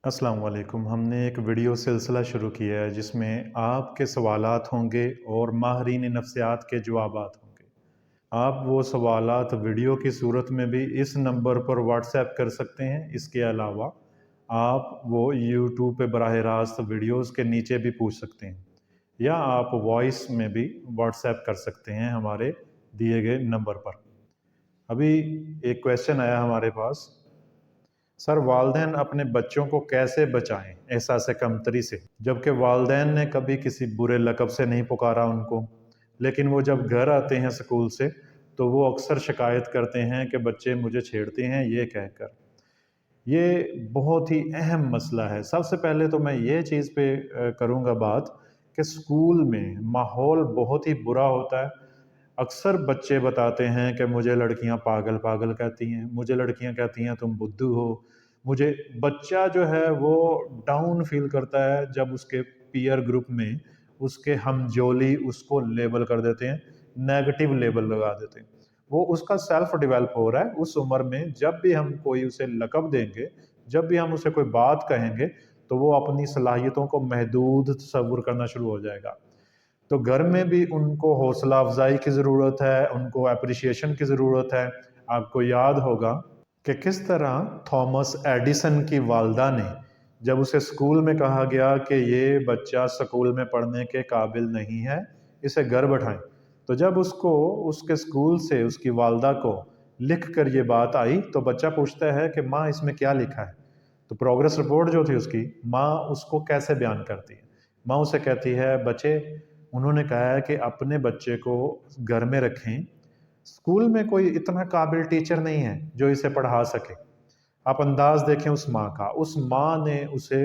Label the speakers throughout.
Speaker 1: अस्सलाम वालेकुम। हमने एक वीडियो सिलसिला शुरू किया है जिसमें आपके सवालात होंगे और माहिरीन नफ्सियात के जवाबात होंगे। आप वो सवालात वीडियो की सूरत में भी इस नंबर पर व्हाट्सएप कर सकते हैं। इसके अलावा आप वो यूट्यूब पे बराह रास्त वीडियोज़ के नीचे भी पूछ सकते हैं, या आप वॉइस में भी व्हाट्सएप कर सकते हैं हमारे दिए गए नंबर पर। अभी एक क्वेश्चन आया हमारे पास, सर वालदैन अपने बच्चों को कैसे बचाएं एहसास कमतरी से, जबकि वालदैन ने कभी किसी बुरे लक़ब से नहीं पुकारा उनको, लेकिन वो जब घर आते हैं स्कूल से तो वो अक्सर शिकायत करते हैं कि बच्चे मुझे छेड़ते हैं ये कहकर। ये बहुत ही अहम मसला है। सबसे पहले तो मैं ये चीज़ पे करूँगा बात कि स्कूल में माहौल बहुत ही बुरा होता है। अक्सर बच्चे बताते हैं कि मुझे लड़कियां पागल पागल कहती हैं, मुझे लड़कियां कहती हैं तुम बुद्धू हो। मुझे बच्चा जो है वो डाउन फील करता है जब उसके पीयर ग्रुप में उसके हमजोली उसको लेबल कर देते हैं, नेगेटिव लेबल लगा देते हैं। वो उसका सेल्फ डेवलप हो रहा है उस उम्र में। जब भी हम कोई उसे लक़ब देंगे, जब भी हम उसे कोई बात कहेंगे, तो वो अपनी सलाहियतों को महदूद तसव्वुर करना शुरू हो जाएगा। तो घर में भी उनको हौसला अफ़ज़ाई की ज़रूरत है, उनको एप्रिसिएशन की ज़रूरत है। आपको याद होगा कि किस तरह थॉमस एडिसन की वालदा ने, जब उसे स्कूल में कहा गया कि ये बच्चा स्कूल में पढ़ने के काबिल नहीं है, इसे घर बैठाएं, तो जब उसको उसके स्कूल से उसकी वालदा को लिख कर ये बात आई तो बच्चा पूछता है कि माँ इसमें क्या लिखा है। तो प्रोग्रेस रिपोर्ट जो थी उसकी, माँ उसको कैसे बयान करती है? माँ उसे कहती है, बच्चे उन्होंने कहा है कि अपने बच्चे को घर में रखें, स्कूल में कोई इतना काबिल टीचर नहीं है जो इसे पढ़ा सके। आप अंदाज देखें उस माँ का, उस माँ ने उसे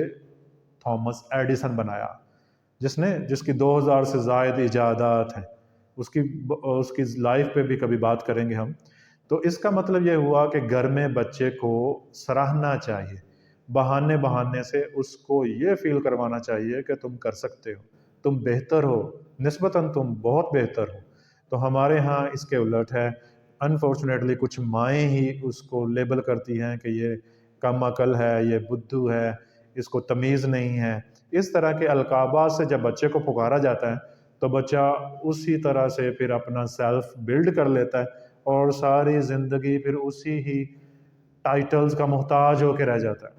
Speaker 1: थॉमस एडिसन बनाया, जिसकी 2000 से ज़ायद इजादात हैं। उसकी उसकी लाइफ पे भी कभी बात करेंगे हम। तो इसका मतलब ये हुआ कि घर में बच्चे को सराहना चाहिए, बहाने बहाने से उसको ये फील करवाना चाहिए कि तुम कर सकते हो, तुम बेहतर हो, निस्बतन तुम बहुत बेहतर हो। तो हमारे यहाँ इसके उलट है। अनफॉर्चुनेटली कुछ माएँ ही उसको लेबल करती हैं कि ये कम अकल है, ये बुद्धू है, इसको तमीज़ नहीं है। इस तरह के अलकाबा से जब बच्चे को पुकारा जाता है तो बच्चा उसी तरह से फिर अपना सेल्फ बिल्ड कर लेता है और सारी ज़िंदगी फिर उसी ही टाइटल्स का मोहताज होके रह जाता है।